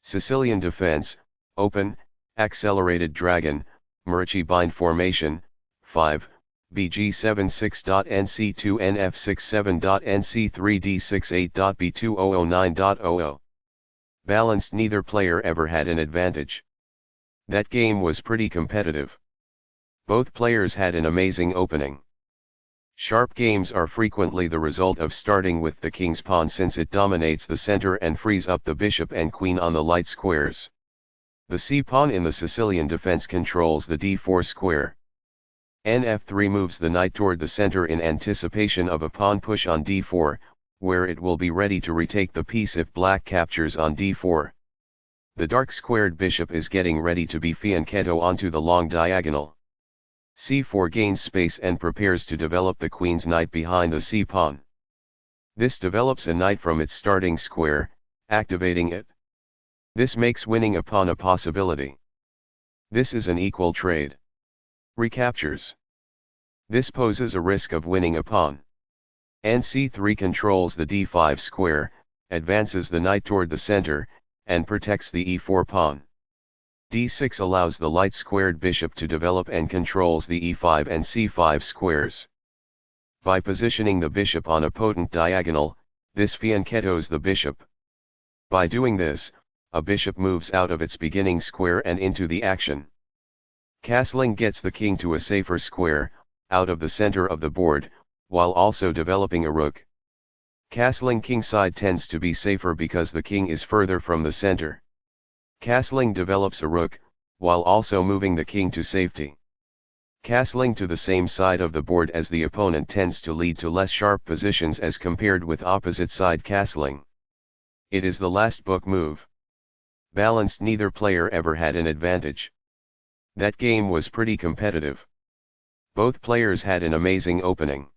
Sicilian defense, open, accelerated dragon, Murichi bind formation, 5, BG76.NC2NF67.NC3D68.B2009.00. Balanced, neither player ever had an advantage. That game was pretty competitive. Both players had an amazing opening. Sharp games are frequently the result of starting with the king's pawn, since it dominates the center and frees up the bishop and queen on the light squares. The c-pawn in the Sicilian defense controls the d4 square. Nf3 moves the knight toward the center in anticipation of a pawn push on d4, where it will be ready to retake the piece if black captures on d4. The dark squared bishop is getting ready to be fianchetto onto the long diagonal. c4 gains space and prepares to develop the queen's knight behind the c-pawn. This develops a knight from its starting square, activating it. This makes winning a pawn a possibility. This is an equal trade. Recaptures. This poses a risk of winning a pawn. nc3 controls the d5 square, advances the knight toward the center, and protects the e4 pawn. d6 allows the light squared bishop to develop and controls the e5 and c5 squares. By positioning the bishop on a potent diagonal, this fianchettos the bishop. By doing this, a bishop moves out of its beginning square and into the action. Castling gets the king to a safer square, out of the center of the board, while also developing a rook. Castling kingside tends to be safer because the king is further from the center. Castling develops a rook, while also moving the king to safety. Castling to the same side of the board as the opponent tends to lead to less sharp positions as compared with opposite side castling. It is the last book move. Balanced, neither player ever had an advantage. That game was pretty competitive. Both players had an amazing opening.